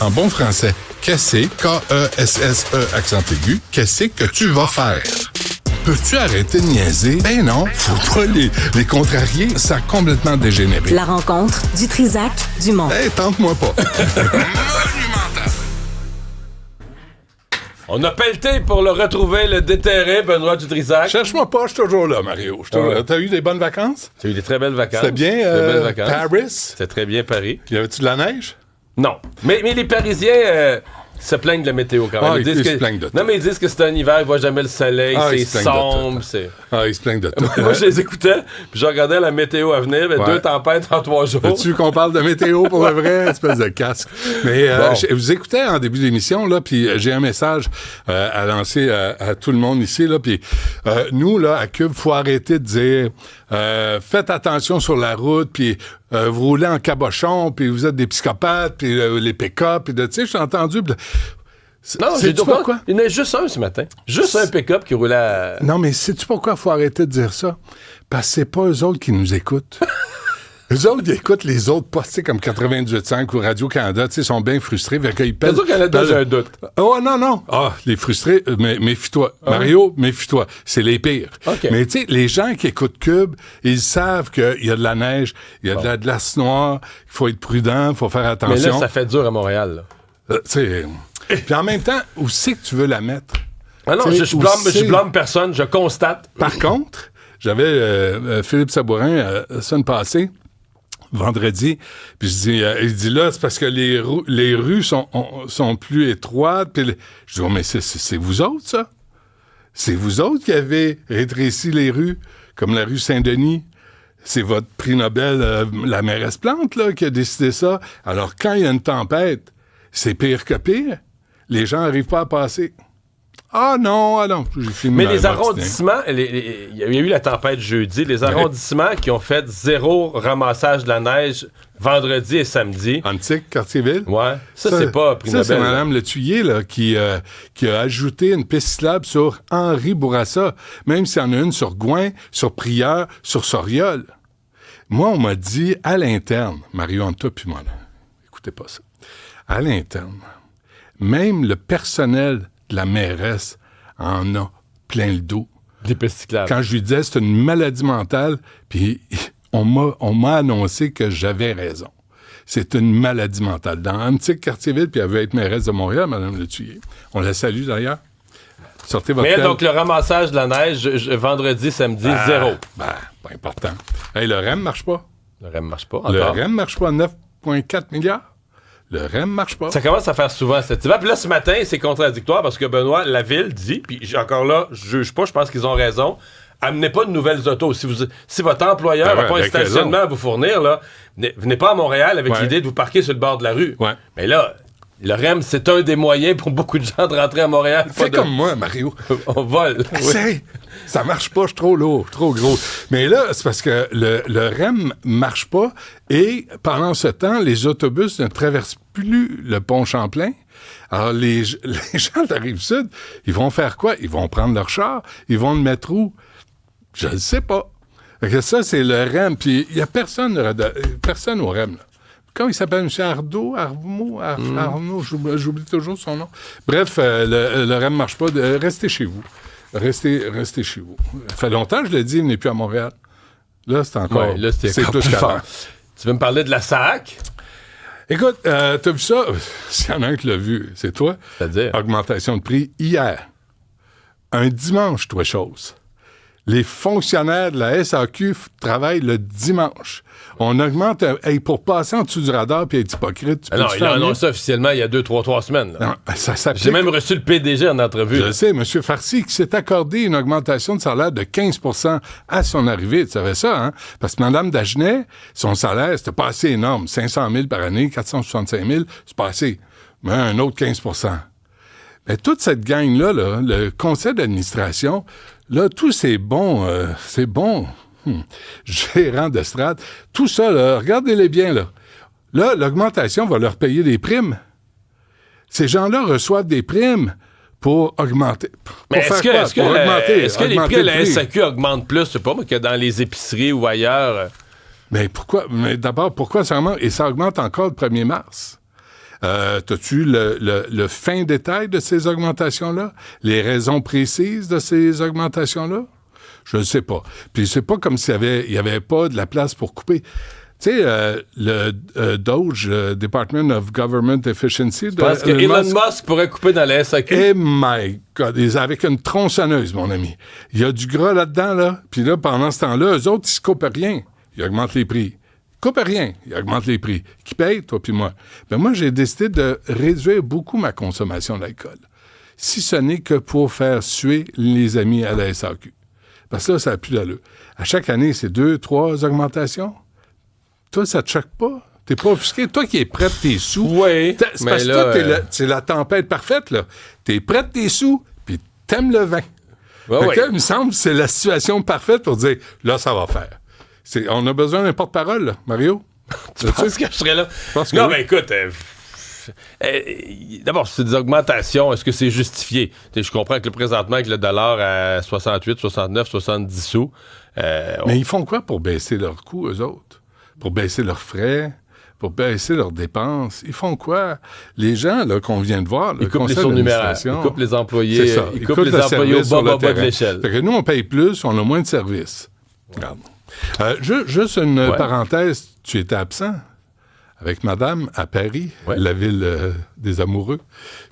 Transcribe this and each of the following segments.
En bon français, qu'est-ce K-E-S-S-E accent aigu, qu'est-ce que tu vas faire? Peux-tu arrêter de niaiser? Ben non, faut pas les contrarier, ça a complètement dégénéré. La rencontre du Trisac Dumont. Hey, tente-moi pas. Monumental. On a pelleté pour le retrouver, le déterrer, Benoît Dutrisac. Cherche-moi pas, je suis toujours là, Mario. T'as eu des bonnes vacances? J'ai eu des très belles vacances. C'était bien, belles vacances. Paris? C'était très bien Paris. Y avait-tu de la neige? Non. Mais les Parisiens se plaignent de la météo quand même. Ah, ils se plaignent de tout. Non, mais ils disent que c'est un hiver, ils voient jamais le soleil, c'est sombre. Ils se plaignent de tout. Moi, je les écoutais, puis je regardais la météo à venir, mais 2 tempêtes en 3 jours. Veux-tu qu'on parle de météo pour le vrai? Espèce de casque. Mais je vous écoutais en début d'émission, là, puis j'ai un message à lancer à tout le monde ici, là, puis nous, là, à Cube, faut arrêter de dire faites attention sur la route, puis vous roulez en cabochon, puis vous êtes des psychopathes, puis les pick-up, puis tu sais, j'ai entendu... Non, j'ai dit pourquoi? Il y en a juste un ce matin. Juste un pick-up qui roulait à... Non, mais sais-tu pourquoi il faut arrêter de dire ça? Parce que c'est pas eux autres qui nous écoutent. Eux autres, ils écoutent les autres postés comme 98.5 ou Radio-Canada, tu sais, sont bien frustrés. Radio-Canada, j'ai un doute. Oh, non. Ah, les frustrés, méfie-toi. Mario, méfie-toi. C'est les pires. Okay. Mais tu sais, les gens qui écoutent Cube, ils savent qu'il y a de la neige, il y a de la glace noire, il faut être prudent, il faut faire attention. Mais là, ça fait dur à Montréal, là. Tu sais... Puis en même temps, où c'est que tu veux la mettre? Ah non, je blâme personne, je constate. Par contre, j'avais Philippe Sabourin la semaine passée, vendredi, puis il dit là, c'est parce que les rues sont plus étroites. Puis je dis, oh, mais c'est vous autres, ça? C'est vous autres qui avez rétréci les rues, comme la rue Saint-Denis. C'est votre prix Nobel, la mairesse Plante, là, qui a décidé ça. Alors, quand il y a une tempête, c'est pire que pire. Les gens n'arrivent pas à passer. Ah non. J'ai fini. Mais les arrondissements, il y a eu la tempête jeudi, les arrondissements qui ont fait 0 ramassage de la neige vendredi et samedi. Antique, Quartier-Ville. Ouais. Ça, c'est pas prix Nobel. C'est Mme Letuyer là, qui a ajouté une piste cyclable sur Henri Bourassa, même s'il y en a une sur Gouin, sur Prieure, sur Soriol. Moi, on m'a dit à l'interne, Mario, entre toi puis moi, là, écoutez pas ça, à l'interne, même le personnel de la mairesse en a plein le dos. Des pistes cyclables. Quand je lui disais c'est une maladie mentale, puis on m'a annoncé que j'avais raison. C'est une maladie mentale. Dans Antique Quartier-Ville, puis elle veut être mairesse de Montréal, Mme Letuyer. On la salue d'ailleurs. Sortez votre Mais donc le ramassage de la neige, vendredi, samedi, 0. Pas important. Hey, le REM marche pas. Le REM marche pas encore. Le REM marche pas, 9,4 milliards. Le REM marche pas. Ça commence à faire souvent cet hiver. Puis là, ce matin, c'est contradictoire parce que Benoît, la ville dit, puis encore là, je juge pas, je pense qu'ils ont raison, amenez pas de nouvelles autos. Si votre employeur n'a pas un stationnement à vous fournir, là, venez pas à Montréal avec l'idée de vous parquer sur le bord de la rue. Ouais. Mais là, le REM, c'est un des moyens pour beaucoup de gens de rentrer à Montréal. Fais comme moi, Mario. On vole. Oui. Ça marche pas, je suis trop lourd, trop gros. Mais là, c'est parce que le REM marche pas et pendant ce temps, les autobus ne traversent plus le pont Champlain. Alors, les gens de la Rive-Sud, ils vont faire quoi? Ils vont prendre leur char, ils vont le mettre où? Je ne sais pas. Ça, c'est le REM. Puis il n'y a personne au REM, là. Comment il s'appelle, M. Arnaud, j'oublie toujours son nom. Bref, le REM ne marche pas. Restez chez vous. Restez chez vous. Ça fait longtemps que je l'ai dit, il n'est plus à Montréal. Là, c'est encore... Ouais, là, c'est plus fort. Tu veux me parler de la SAC? Écoute, t'as vu ça? S'il y en a un qui l'a vu, c'est toi. C'est-à-dire? Augmentation de prix hier. Un dimanche, toi, chose. Les fonctionnaires de la SAQ travaillent le dimanche. On augmente... pour passer en dessous du radar puis être hypocrite, non, il a annoncé officiellement il y a 3 semaines. Là. Non, ça s'applique. J'ai même reçu le PDG en entrevue. Je sais, M. Farcy, qui s'est accordé une augmentation de salaire de 15 % à son arrivée. Tu savais ça, hein? Parce que Mme Dagenet, son salaire, c'était pas assez énorme. 500 000 par année, 465 000, c'est pas assez. Mais un autre 15 %. Mais toute cette gang-là, là, le conseil d'administration... Là, tous ces bons gérants d'estrade, tout ça, là, regardez-les bien, là. Là, l'augmentation va leur payer des primes. Ces gens-là reçoivent des primes pour augmenter. Mais est-ce que les prix à la SAQ augmentent plus, je sais pas, que dans les épiceries ou ailleurs? Mais pourquoi? Mais d'abord, pourquoi ça augmente? Et ça augmente encore le 1er mars. T'as-tu le fin détail de ces augmentations-là? Les raisons précises de ces augmentations-là? Je ne sais pas. Puis c'est pas comme s'il y avait pas de la place pour couper. Tu sais, le DOGE, le Department of Government Efficiency... Je pense que Elon Musk pourrait couper dans la SAQ. Eh my God, avec une tronçonneuse, mon ami. Il y a du gras là-dedans, là. Puis là, pendant ce temps-là, eux autres, ils se coupent rien. Ils augmentent les prix. Ils coupent rien. Ils augmentent les prix. Qui paye, toi puis moi? Ben moi, j'ai décidé de réduire beaucoup ma consommation d'alcool. Si ce n'est que pour faire suer les amis à la SAQ. Parce que là, ça n'a plus d'allure. À chaque année, c'est 2, 3 augmentations. Toi, ça te choque pas? T'es pas offusqué? Toi qui es prêt de tes sous. Oui. C'est parce que toi, c'est la tempête parfaite, là. T'es prêt de tes sous, puis t'aimes le vin. Il me semble que c'est la situation parfaite pour dire, là, ça va faire. On a besoin d'un porte-parole, là, Mario. Tu penses que je serais là? Non, mais écoute... d'abord, c'est des augmentations. Est-ce que c'est justifié? Je comprends que présentement, avec le dollar à 68, 69, 70 sous... Mais ils font quoi pour baisser leurs coûts, eux autres? Pour baisser leurs frais? Pour baisser leurs dépenses? Ils font quoi? Les gens là, qu'on vient de voir, ils coupent les surnuméraires, ils coupent les employés, ils coupent les employés au bas de l'échelle. Fait que nous, on paye plus, on a moins de services. Regarde. Juste une parenthèse, tu étais absent avec madame à Paris, la ville des amoureux.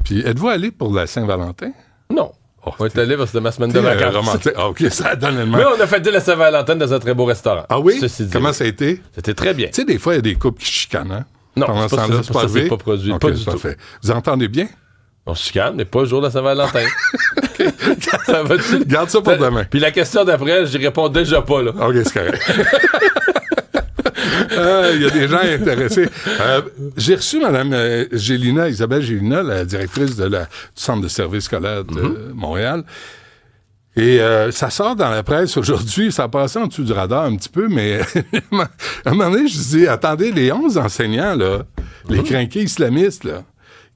Puis, êtes-vous allé pour la Saint-Valentin? Non. On est allé parce que c'était ma semaine de vacances. OK, ça donne le Mais on a fêté la Saint-Valentin dans un très beau restaurant. Ah oui? Comment ça a été? C'était très bien. Tu sais, des fois, il y a des couples qui chicanent, hein? Non, c'est pas produit. Okay, pas du tout. Fait. Vous entendez bien? On se chicane, mais pas le jour de la Saint-Valentin. Ça va-tu? Garde ça pour demain. Puis la question d'après, j'y réponds déjà pas, là. OK, c'est correct. Il y a des gens intéressés. J'ai reçu Mme Isabelle Gélina, la directrice du Centre de services scolaires de Montréal. Et ça sort dans la presse aujourd'hui. Ça a passé en dessous du radar un petit peu, mais à un moment donné, je dis, attendez, les 11 enseignants, là, les crinqués islamistes, là,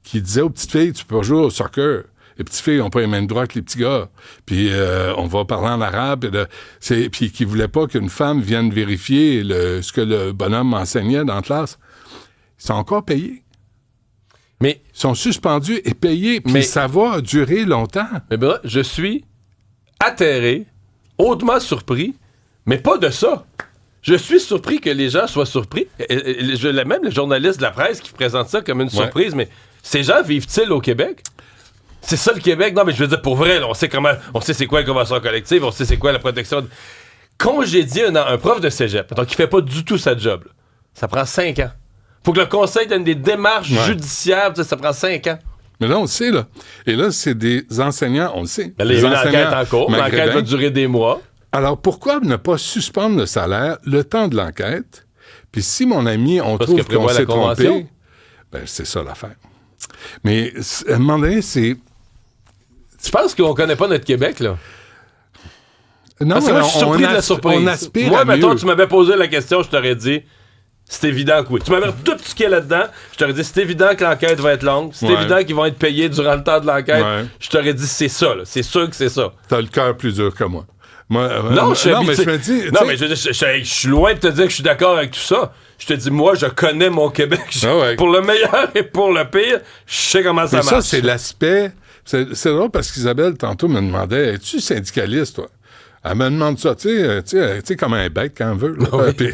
qui disaient aux petites filles, tu peux jouer au soccer. Les petites filles n'ont pas les mêmes droits que les petits gars. Puis on va parler en arabe. Puis qui ne voulaient pas qu'une femme vienne vérifier ce que le bonhomme enseignait dans la classe. Ils sont encore payés. Mais ils sont suspendus et payés. Puis ça va durer longtemps. Mais ben, je suis atterré, hautement surpris, mais pas de ça. Je suis surpris que les gens soient surpris. Même le journaliste de la presse qui présente ça comme une surprise, mais ces gens vivent-ils au Québec? C'est ça le Québec? Non, mais je veux dire, pour vrai, là, on sait c'est quoi la convention collective, on sait c'est quoi la protection. Congédier un prof de cégep, donc qui fait pas du tout sa job, là, ça prend 5 ans. Faut que le conseil donne des démarches judiciaires, ça prend 5 ans. Mais là, on le sait, là. Et là, c'est des enseignants, on le sait. Ben, il y a une enquête en cours, l'enquête va durer des mois. Alors, pourquoi ne pas suspendre le salaire le temps de l'enquête? Puis si, mon ami, on trouve qu'on s'est trompé, ben c'est ça l'affaire. Mais à un moment donné, c'est... Tu penses qu'on connaît pas notre Québec, là? Non, parce que moi, je suis surpris de la surprise. On aspire moi, à mettons, mieux. tu m'avais posé la question, je t'aurais dit, c'est évident que oui. Tu m'avais dit tout ce qu'il y a là-dedans, je t'aurais dit, c'est évident que l'enquête va être longue, c'est évident qu'ils vont être payés durant le temps de l'enquête. Je t'aurais dit, c'est ça, là. C'est sûr que c'est ça. T'as le cœur plus dur que moi. Mais je me dis... Non, mais je suis loin de te dire que je suis d'accord avec tout ça. Je te dis, moi, je connais mon Québec. Pour le meilleur et pour le pire, je sais comment ça marche. Ça, c'est l'aspect... C'est drôle parce qu'Isabelle, tantôt, me demandait, es-tu syndicaliste, toi? Elle me demande ça, tu sais, comme un bec quand elle veut. Oui.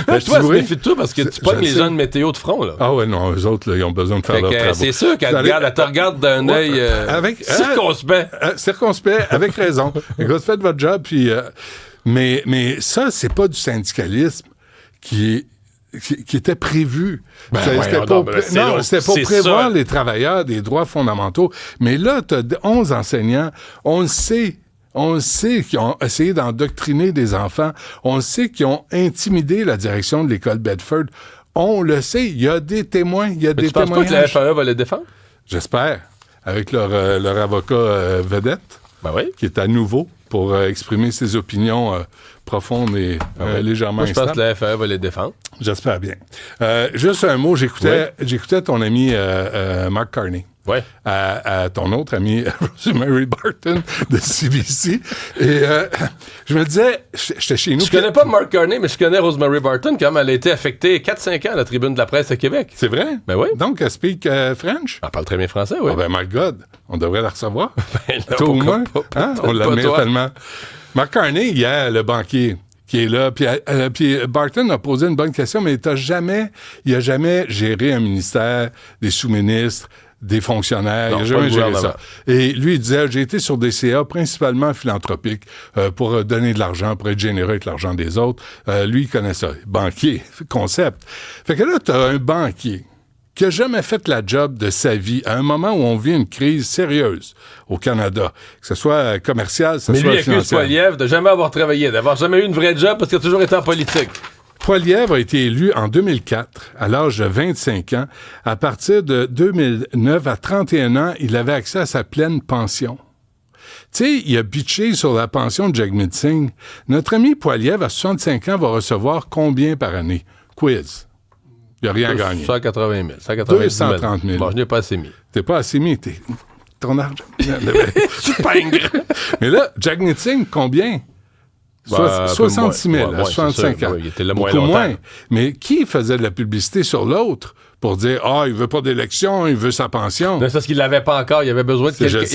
Mais toi, tu te méfies de toi parce que tu pognes les gens de météo de front, là. Ah ouais, non, eux autres, là, ils ont besoin de faire leur travail. C'est sûr qu'elle te regarde d'un œil circonspect. Circonspect, avec raison. Écoute, faites votre job, puis... mais ça, c'est pas du syndicalisme qui était prévu. C'était pour prévoir les travailleurs des droits fondamentaux. Mais là, tu as 11 enseignants. On le sait qu'ils ont essayé d'endoctriner des enfants. On le sait qu'ils ont intimidé la direction de l'école Bedford. On le sait. Il y a des témoins. Il y a des témoignages. Tu penses pas que la FAE va les défendre? J'espère. Avec leur avocat vedette, qui est à nouveau pour exprimer ses opinions profondes et légèrement instables. Je pense que la FAE va les défendre. J'espère bien. Juste un mot, j'écoutais ton ami Mark Carney. à ton autre ami Rosemary Barton de CBC. Et je me disais, j'étais chez nous. Je connais pas Mark Carney, mais je connais Rosemary Barton, comme elle a été affectée 4-5 ans à la tribune de la presse à Québec. C'est vrai? Ben oui. Donc, elle speak French? Elle parle très bien français, oui. Oh ben, my God, on devrait la recevoir. Ben là, Toi au moins, hein? On l'admire tellement. Mark Carney, hier, le banquier qui est là, puis Barton a posé une bonne question, mais il a jamais géré un ministère, des sous-ministres, des fonctionnaires, il n'a jamais géré ça. Et lui, il disait, j'ai été sur des CA principalement philanthropiques pour donner de l'argent, pour être généreux avec l'argent des autres. Lui, il connaît ça. Banquier, concept. Fait que là, tu as un banquier qui n'a jamais fait la job de sa vie à un moment où on vit une crise sérieuse au Canada, que ce soit commercial, que ce soit financier. Mais lui, accuse Poilievre de jamais avoir travaillé, d'avoir jamais eu une vraie job parce qu'il a toujours été en politique. Poilievre a été élu en 2004, à l'âge de 25 ans. À partir de 2009 à 31 ans, il avait accès à sa pleine pension. Tu sais, il a bitché sur la pension de Jagmeet Singh. Notre ami Poilievre, à 65 ans, va recevoir combien par année? Quiz. Il n'a rien gagné. 180 000. 230 000. Bon, je n'ai pas assez mis. T'es pas assez mis. Ton argent. Tu pingres. Mais là, Jagmeet Singh, combien? 66 000 à 65 ans. Il était là moins beaucoup longtemps. moins. Mais qui faisait de la publicité sur l'autre pour dire « Ah, il veut pas d'élection, il veut sa pension. » Non, c'est parce qu'il l'avait pas encore. Il avait besoin de quelques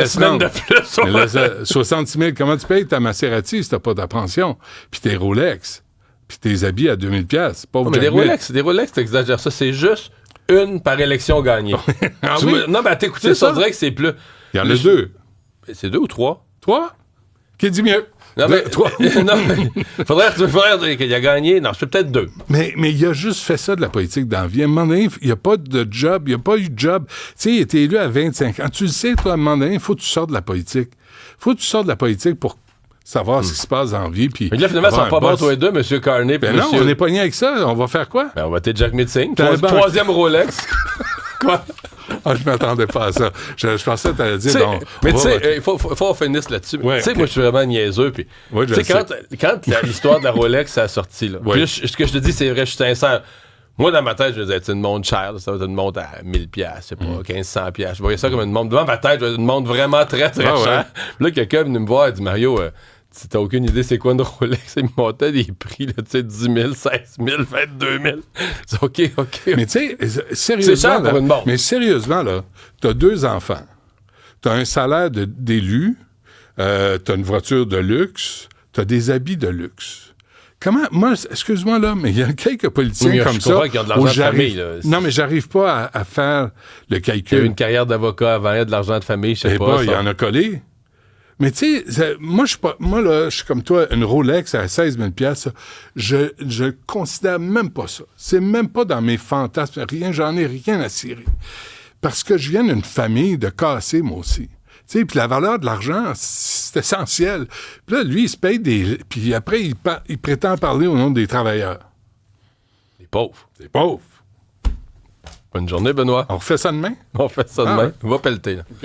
semaines de plus. Mais là, 66 000, comment tu payes ta Maserati si t'as pas ta pension? Puis tes Rolex, puis tes habits à 2000 $. Mais des Rolex, t'exagères ça. C'est juste une par élection gagnée. Ah oui? Non, mais à t'écouter, ça dirait que c'est plus... Il y en a deux. C'est 2 ou 3? 3? Qui dit mieux? Non, mais... 3. Non, mais... Faudrait qu'il a gagné... Non, c'est peut-être 2. Mais il a juste fait ça de la politique dans la vie. À un moment donné, il n'y a pas de job, il n'y a pas eu de job. Tu sais, il a été élu à 25 ans. Tu le sais, toi, à un moment donné, il faut que tu sortes de la politique. Il faut que tu sortes de la politique pour savoir ce qui se passe dans la vie. Puis mais là, finalement, ils sont pas bons, toi et deux, M. Carney. Ben non, on n'est pas avec ça. On va faire quoi? Ben, on va être Jagmeet Singh. Troisième Rolex. Quoi? Ah, je m'attendais pas à ça. Je pensais que tu allais dire... Mais tu sais, il faut qu'on finisse là-dessus. Ouais, tu sais, moi, je suis vraiment niaiseux. Puis, ouais, tu sais, quand l'histoire de la Rolex a sorti, là, ouais. puis ce que je te dis, c'est vrai, je suis sincère. Moi, dans ma tête, je me disais, c'est une montre chère, ça va être une montre à 1000$, c'est pas 1500$. Je voyais ça comme une montre. Devant ma tête, une montre vraiment très, très chère. Ouais. Puis là, quelqu'un est venu me voir et dit, Mario, t'as aucune idée c'est quoi une Rolex? Il me montait des prix, là, tu sais, 10 000, 16 000, 22 000. C'est OK. Mais tu sais, sérieusement, c'est cher pour une montre. Mais sérieusement, là, t'as 2 enfants, t'as un salaire d'élu, t'as une voiture de luxe, t'as des habits de luxe. Comment, moi, excuse-moi là, mais il y a quelques politiciens comme ça. Qui ont de l'argent de famille, là. Non, mais j'arrive pas à faire le calcul. Il y a eu une carrière d'avocat avant, il y a de l'argent de famille, je sais pas. Il y en a collé. Mais tu sais, moi, je suis comme toi, une Rolex à 16 000 $, je considère même pas ça. C'est même pas dans mes fantasmes. J'en ai rien à cirer. Parce que je viens d'une famille de cassés, moi aussi. Tu sais, puis la valeur de l'argent, c'est essentiel. Puis là, lui, il se paye des... Puis après, il prétend parler au nom des travailleurs. Les pauvres. C'est pauvre. Bonne journée, Benoît. On refait ça demain? On fait ça demain. Ouais. On va pelleter, là.